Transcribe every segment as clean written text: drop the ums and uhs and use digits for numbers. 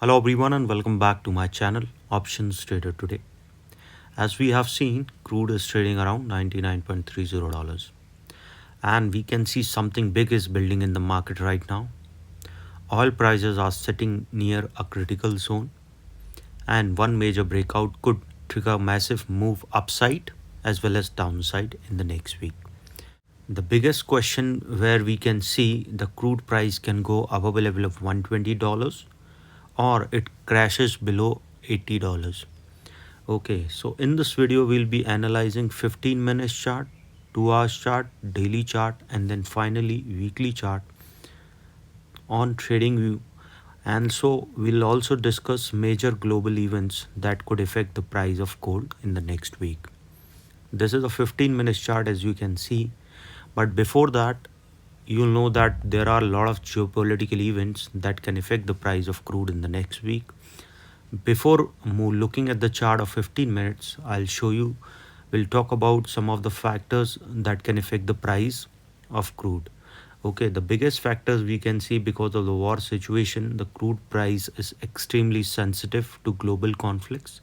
Hello everyone and welcome back to my channel Options Trader Today. As we have seen, crude is trading around $99.30 and we can see something big is building in the market right now. Oil prices are sitting near a critical zone and one major breakout could trigger a massive move upside as well as downside in the next week. The biggest question where we can see the crude price can go above a level of $120 or it crashes below $80. Okay, so in this video we'll be analyzing 15 minutes chart, 2 hours chart, daily chart, and then finally weekly chart on TradingView. And so we'll also discuss major global events that could affect the price of gold in the next week. This is a 15 minutes chart as you can see, but before that you'll know that there are a lot of geopolitical events that can affect the price of crude in the next week. Before looking at the chart of 15 minutes, we'll talk about some of the factors that can affect the price of crude. Okay, the biggest factors we can see because of the war situation, the crude price is extremely sensitive to global conflicts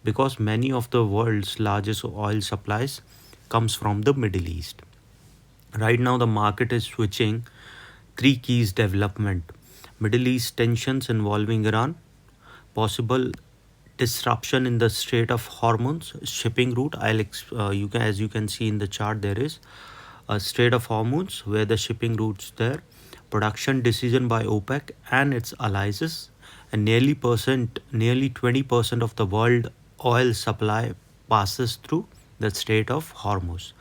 because many of the world's largest oil supplies comes from the Middle East. Right now the market is switching three keys development: Middle East tensions involving Iran, possible disruption in the Strait of Hormuz shipping route. As you can see in the chart, there is a Strait of Hormuz where the shipping routes there, production decision by OPEC and its allies, and nearly 20% of the world oil supply passes through the Strait of Hormuz.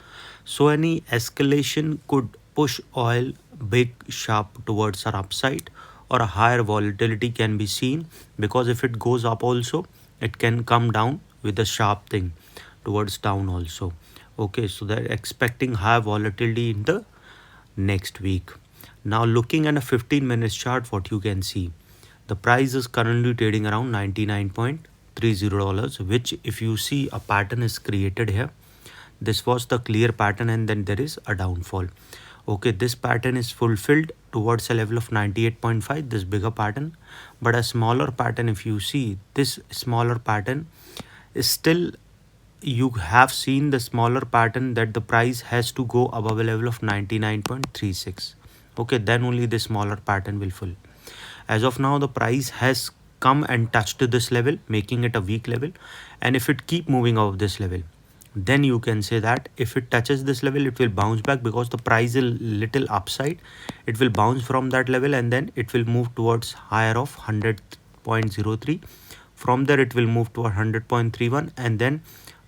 So any escalation could push oil big sharp towards an upside, or a higher volatility can be seen, because if it goes up also it can come down with a sharp thing towards down also. Okay, so they're expecting high volatility in the next week. Now looking at a 15 minutes chart, what you can see, the price is currently trading around $99.30, which if you see a pattern is created here. This was the clear pattern and then there is a downfall. Okay, this pattern is fulfilled towards a level of 98.5, this bigger pattern, but a smaller pattern, if you see this smaller pattern is still, you have seen the smaller pattern that the price has to go above a level of 99.36. Okay, then only the smaller pattern will fill. As of now the price has come and touched this level, making it a weak level, and if it keep moving above this level, then you can say that if it touches this level it will bounce back, because the price is little upside. It will bounce from that level and then it will move towards higher of 100.03. From there it will move to 100.31 and then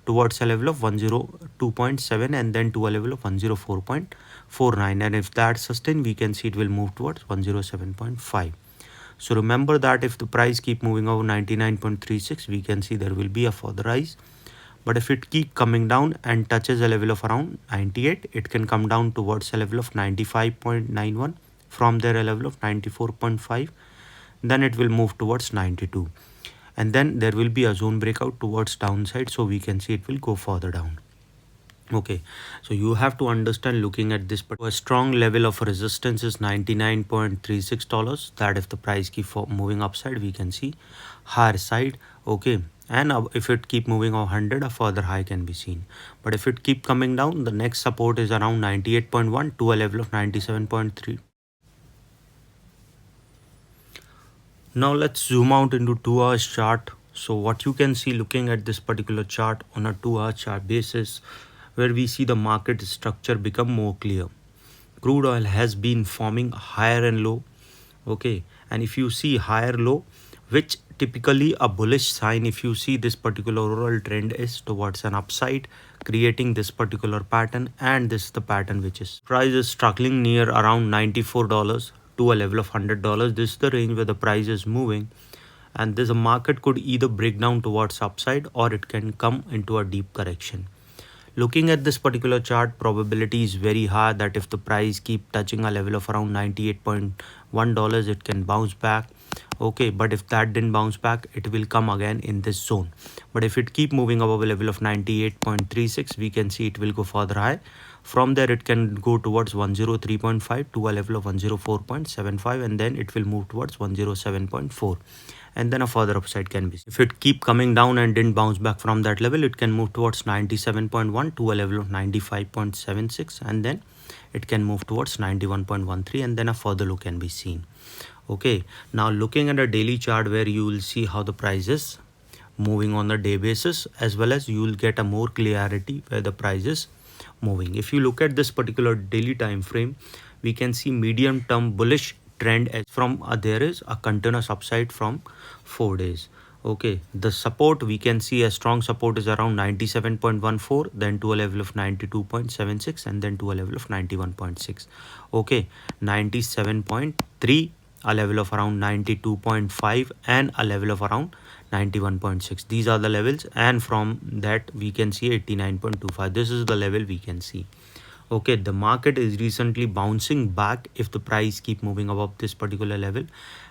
towards a level of 102.7 and then to a level of 104.49, and if that sustain we can see it will move towards 107.5. so remember that if the price keep moving over 99.36, we can see there will be a further rise. But if it keep coming down and touches a level of around 98, it can come down towards a level of 95.91. From there a level of 94.5. Then it will move towards 92. And then there will be a zone breakout towards downside. So we can see it will go further down. Okay, so you have to understand, looking at this, but a strong level of resistance is $99.36, that if the price keep moving upside we can see higher side. Okay, and if it keep moving 100, a further high can be seen. But if it keep coming down, the next support is around 98.1 to a level of 97.3. Now let's zoom out into 2 hours chart. So what you can see looking at this particular chart on a 2 hour chart basis, where we see the market structure become more clear. Crude oil has been forming higher and low. Okay, and if you see higher low, which typically a bullish sign, if you see this particular overall trend is towards an upside, creating this particular pattern, and this is the pattern which is price is struggling near around $94 to a level of $100. This is the range where the price is moving, and this market could either break down towards upside or it can come into a deep correction. Looking at this particular chart, probability is very high that if the price keep touching a level of around $98.1, it can bounce back. Okay, but if that didn't bounce back, it will come again in this zone. But if it keep moving above a level of 98.36, we can see it will go further high. From there it can go towards 103.5 to a level of 104.75, and then it will move towards 107.4, and then a further upside can be seen. If it keep coming down and didn't bounce back from that level, it can move towards 97.1 to a level of 95.76, and then it can move towards 91.13, and then a further low can be seen. Okay, now looking at a daily chart where you will see how the price is moving on the day basis, as well as you will get a more clarity where the price is moving. If you look at this particular daily time frame, we can see medium term bullish trend as from there is a continuous upside from 4 days. Okay, the support, we can see a strong support is around 97.14, then to a level of 92.76, and then to a level of 91.6. Okay, 97.3, a level of around 92.5, and a level of around 91.6. These are the levels, and from that we can see 89.25. This is the level we can see. Okay, the market is recently bouncing back if the price keep moving above this particular level.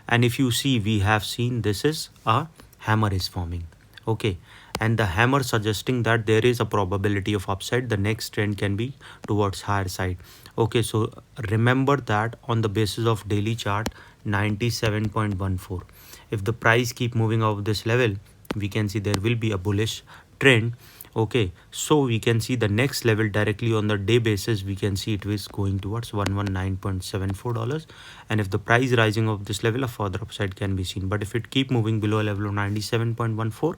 And if you see, we have seen this is a hammer is forming. Okay, and the hammer suggesting that there is a probability of upside. The next trend can be towards higher side. Okay, so remember that on the basis of daily chart, 97.14, if the price keep moving above this level, we can see there will be a bullish trend. Okay, so we can see the next level directly on the day basis, we can see it is going towards $119.74, and if the price rising of this level, a further upside can be seen. But if it keep moving below a level of 97.14,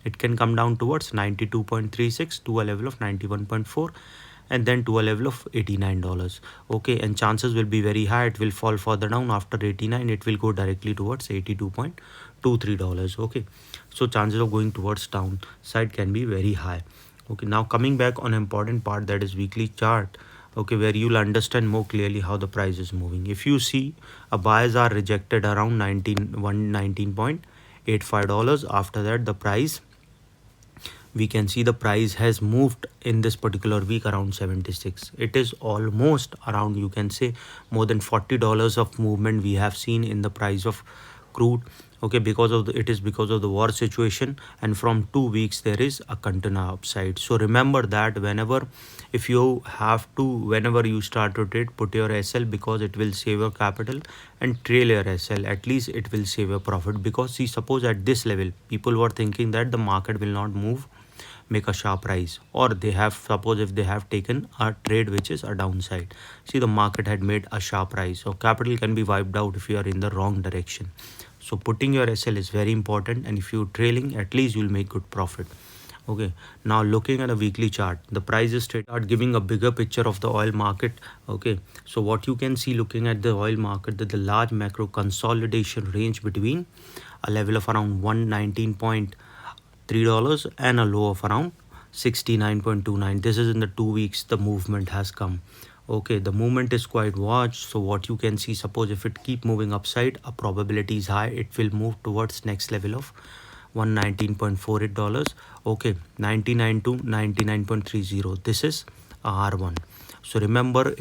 it can come down towards 92.36 to a level of 91.4, and then to a level of $89. Okay, and chances will be very high it will fall further down. After 89, it will go directly towards $82.23. Okay, so chances of going towards downside can be very high. Okay, now coming back on important part, that is weekly chart. Okay, where you'll understand more clearly how the price is moving. If you see, a buyers are rejected around $19.85. After that, the price, we can see the price has moved in this particular week around 76. It is almost around, you can say, more than $40 of movement we have seen in the price of crude. Okay, because of it is because of the war situation, and from 2 weeks there is a continuous upside. So remember that whenever you start to trade, put your SL, because it will save your capital, and trail your SL, at least it will save your profit. Because see, suppose at this level people were thinking that the market will not make a sharp rise, or they have, suppose if they have taken a trade which is a downside, see the market had made a sharp rise, so capital can be wiped out if you are in the wrong direction. So putting your SL is very important, and if you're trailing, at least you'll make good profit. Okay, now looking at a weekly chart, the price is start giving a bigger picture of the oil market. Okay, so what you can see looking at the oil market, that the large macro consolidation range between a level of around $119.3 and a low of around 69.29. This is in the 2 weeks the movement has come. Okay, the movement is quite watched. So what you can see, suppose if it keep moving upside, a probability is high it will move towards next level of $119.48. Okay, 99 to 99.30. This is R1. So remember,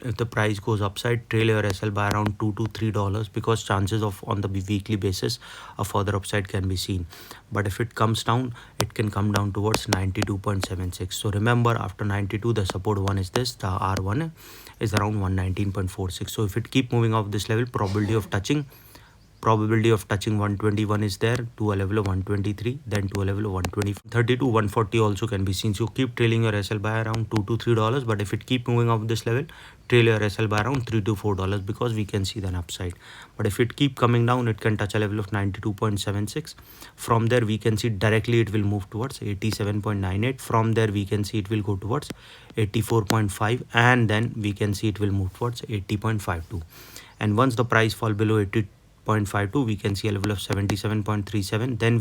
if the price goes upside, trail your SL by around $2 to $3, because chances of on the weekly basis a further upside can be seen. But if it comes down, it can come down towards 92.76. So remember, after 92, the support one is this, the R1 is around 119.46. So if it keep moving off this level, probability of touching 121 is there, to a level of 123, then to a level of 120, 30 to 140 also can be seen. So keep trailing your SL by around $2 to $3. But if it keep moving off this level, trail your SL by around $3 to $4, because we can see the upside. But if it keep coming down, it can touch a level of 92.76. From there we can see directly it will move towards 87.98. From there we can see it will go towards 84.5, and then we can see it will move towards 80.52. And once the price fall below 80.52, we can see a level of 77.37. Then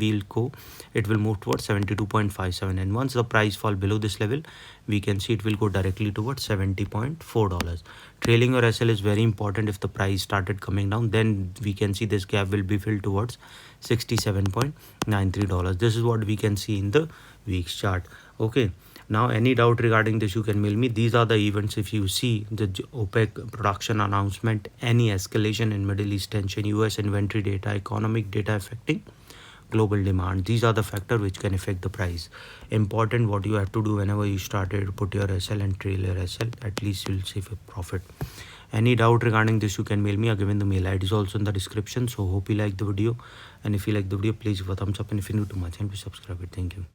it will move towards 72.57, and once the price fall below this level, we can see it will go directly towards $70.4. Trailing your SL is very important. If the price started coming down, then we can see this gap will be filled towards $67.93. This is what we can see in the week's chart. Okay, Now, any doubt regarding this, you can mail me. These are the events. If you see the OPEC production announcement, any escalation in Middle East tension, US inventory data, economic data affecting global demand, these are the factors which can affect the price. Important, what you have to do whenever you started, put your SL and trail your SL. At least you'll save a profit. Any doubt regarding this, you can mail me. I've given the mail ID is also in the description. So hope you like the video, and if you like the video, please give a thumbs up, and if you're new to my channel, please subscribe it. Thank you.